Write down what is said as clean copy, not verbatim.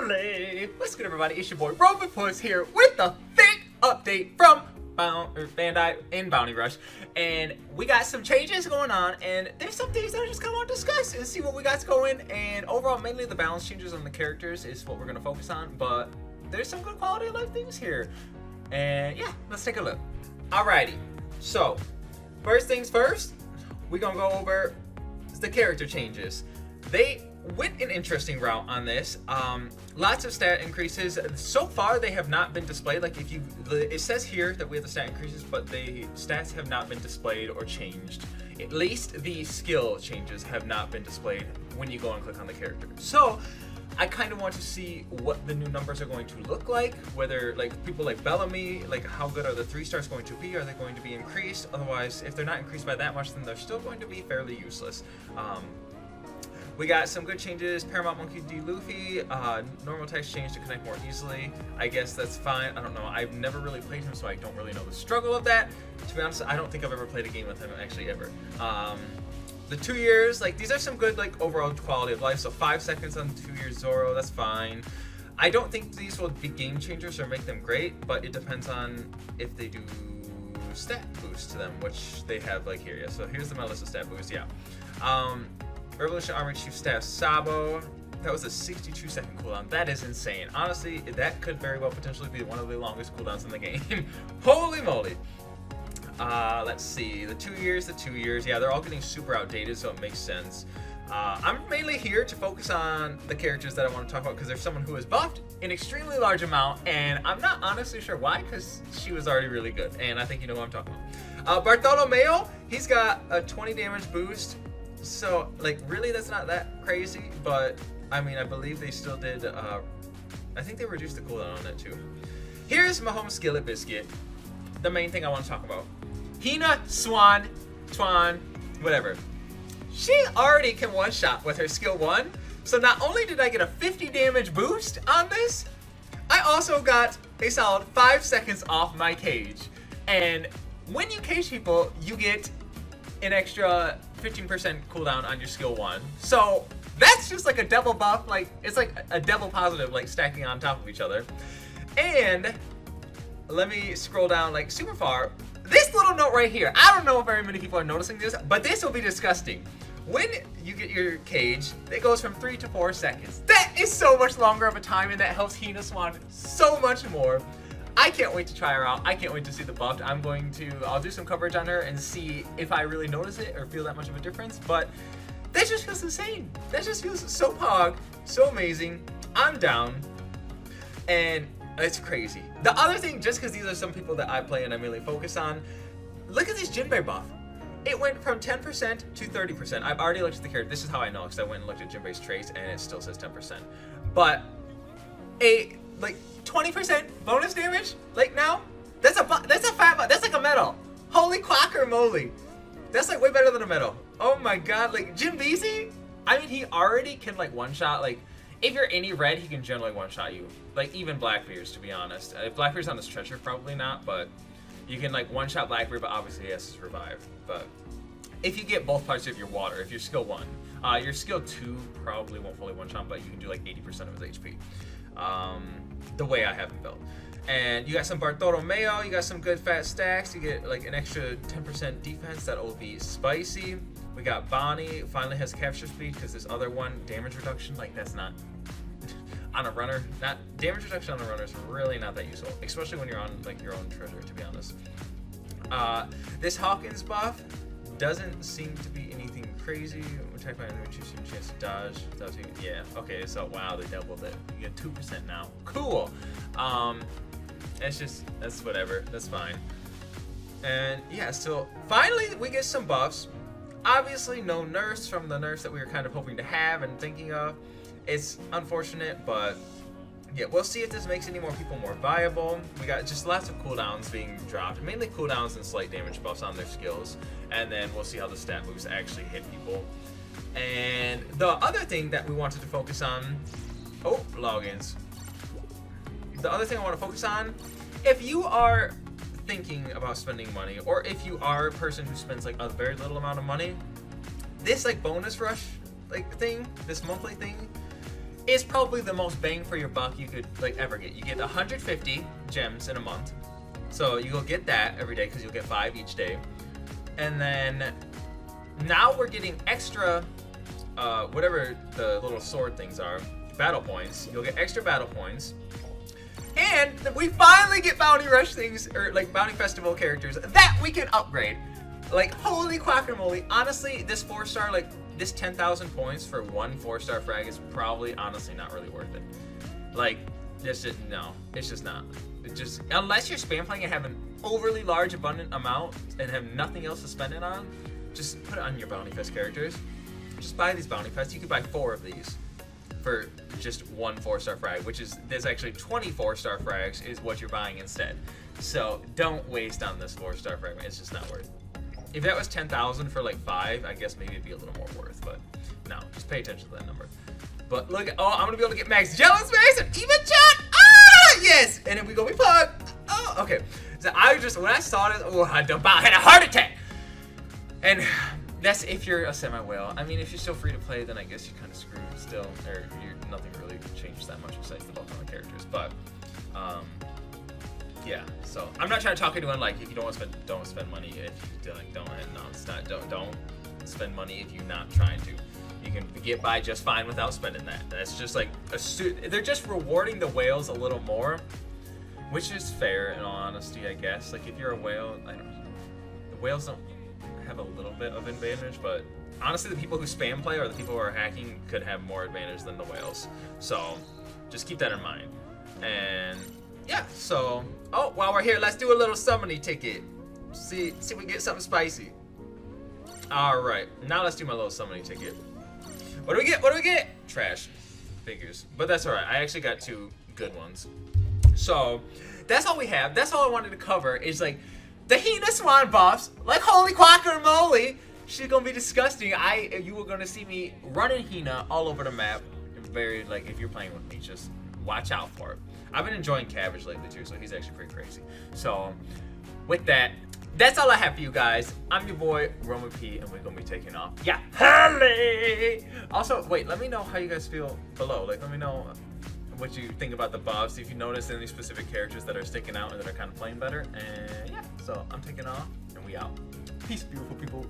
Dally! What's good, everybody? It's your boy Robotpuss here with the thick update from Bandai in Bounty Rush, and we got some changes going on, and there's some things that I just kind of want to discuss and see what we got going. And overall, mainly the balance changes on the characters is what we're going to focus on, but there's some good quality of life things here. And yeah, let's take a look. Alrighty, so first things first, we're gonna go over the character changes. They went an interesting route on this. Lots of stat increases. So far, they have not been displayed. Like it says here that we have the stat increases, but the stats have not been displayed or changed. At least the skill changes have not been displayed when you go and click on the character. So I kind of want to see what the new numbers are going to look like. Whether like people like Bellamy, like how good are the 3 stars going to be? Are they going to be increased? Otherwise, if they're not increased by that much, then they're still going to be fairly useless. We got some good changes. Paramount Monkey D. Luffy, normal text change to connect more easily. I guess that's fine. I don't know. I've never really played him, so I don't really know the struggle of that. To be honest, I don't think I've ever played a game with him, actually, ever. The 2 years, like these are some good like overall quality of life. So 5 seconds on 2 years Zoro, that's fine. I don't think these will be game changers or make them great, but it depends on if they do stat boost to them, which they have like here. Yeah. So here's my list of stat boosts. Yeah. Revolution Army Chief Staff Sabo, that was a 62-second cooldown. That is insane. Honestly, that could very well potentially be one of the longest cooldowns in the game. Holy moly. Let's see, the 2 years, yeah, they're all getting super outdated, so it makes sense. I'm mainly here to focus on the characters that I want to talk about because there's someone who is buffed an extremely large amount, and I'm not honestly sure why, because she was already really good, and I think you know who I'm talking about. Bartholomew, he's got a 20 damage boost. So, like, really, that's not that crazy, but, I mean, I believe they still did, I think they reduced the cooldown on it, too. Here's my home Skillet Biscuit, the main thing I want to talk about. Hina, Swan, whatever. She already can one-shot with her skill 1, so not only did I get a 50 damage boost on this, I also got a solid 5 seconds off my cage. And when you cage people, you get an extra 15% cooldown on your skill 1. So that's just like a double buff, like it's like a double positive, like stacking on top of each other. And let me scroll down like super far. This little note right here, I don't know if very many people are noticing this, but this will be disgusting. When you get your cage, it goes from 3 to 4 seconds. That is so much longer of a time, and that helps Hina Swan so much more. I can't wait to try her out. I can't wait to see the buff. I'll do some coverage on her and see if I really notice it or feel that much of a difference. But that just feels insane. That just feels so pog, so amazing. I'm down. And it's crazy. The other thing, just because these are some people that I play and I mainly focus on, look at this Jinbei buff. It went from 10% to 30%. I've already looked at the character. This is how I know, because I went and looked at Jinbei's traits and it still says 10%. But like 20% bonus damage, like now, that's like a medal. Holy quacker moly. That's like way better than a medal. Oh my god, like Jinbei, I mean, he already can like one-shot, like if you're any red, he can generally one-shot you. Like even Blackbeard's, to be honest. If Blackbeard's on this treasure, probably not, but you can like one-shot Blackbeard, but obviously he has to revive. But if you get both parts of your water, if you're skill 1, your skill 2 probably won't fully one-shot, but you can do like 80% of his HP. The way I have him built. And you got some Bartholomew, you got some good fat stacks, you get like an extra 10% defense, that'll be spicy. We got Bonnie, finally has capture speed, because this other one, damage reduction, like that's not, on a runner, damage reduction on a runner is really not that useful, especially when you're on like your own treasure, to be honest. This Hawkins buff doesn't seem to be anything crazy. Attack by enemy chance to dodge. Yeah, okay, so wow, they doubled it. You get 2% now. Cool. That's whatever. That's fine. And yeah, so finally we get some buffs. Obviously no nerfs from the nerfs that we were kind of hoping to have and thinking of. It's unfortunate, but yeah, we'll see if this makes any more people more viable. We got just lots of cooldowns being dropped, mainly cooldowns and slight damage buffs on their skills, and then we'll see how the stat moves actually hit people. And the other thing that we wanted to focus on, logins. The other thing I want to focus on, if you are thinking about spending money, or if you are a person who spends like a very little amount of money, this like bonus rush like thing, this monthly thing, is probably the most bang for your buck you could like ever get. You get 150 gems in a month, so you go get that every day because you'll get 5 each day. And then now we're getting extra, whatever the little sword things are, battle points. You'll get extra battle points. And we finally get Bounty Rush things, or like Bounty Festival characters that we can upgrade. Like, holy guacamole. Honestly, this 4-star, like, this 10,000 points for one 4-star frag is probably, honestly, not really worth it. Like, it's just, no, it's just not. It just, unless you're spam playing and have an overly large, abundant amount and have nothing else to spend it on, just put it on your Bounty Fest characters. Just buy these Bounty Fests. You could buy 4 of these for just one 4-star frag, which is, there's actually 20 4-star frags is what you're buying instead. So don't waste on this 4-star frag. It's just not worth it. If that was 10,000 for like 5, I guess maybe it'd be a little more worth, but no, just pay attention to that number. But look, oh, I'm gonna be able to get Max Jealous Max and even Chat. Ah, yes! And then we go, we pug. Oh, okay. So I just, when I saw this, oh, I had a heart attack. And that's if you're a semi-whale. I mean, if you're still free to play, then I guess you're kind of screwed still, or nothing really changes that much besides the bulk of the characters. But yeah. So I'm not trying to talk anyone like if you don't want to spend, don't spend money. If you like, don't. No, it's not. Don't spend money if you're not trying to. You can get by just fine without spending that. That's just like they're just rewarding the whales a little more, which is fair in all honesty, I guess. Like if you're a whale, I don't know. The whales don't have a little bit of advantage, but honestly the people who spam play or the people who are hacking could have more advantage than the whales. So just keep that in mind. And yeah, so oh, while we're here, let's do a little summoning ticket. See if we get something spicy. Alright, now let's do my little summoning ticket. What do we get? What do we get? Trash figures. But that's alright. I actually got 2 good ones. So that's all we have. That's all I wanted to cover is like the Hina Swan buffs. Like holy guacamole. She's gonna be disgusting. You were gonna see me running Hina all over the map. Very like if you're playing with me, just watch out for it. I've been enjoying Cabbage lately too, so he's actually pretty crazy. So with that, that's all I have for you guys. I'm your boy, Roman P, and we're gonna be taking off. Yeah, Holly! Also, wait, let me know how you guys feel below. Like, let me know what you think about the buffs, if you notice any specific characters that are sticking out and that are kind of playing better. And yeah, so I'm taking off, and we out. Peace, beautiful people.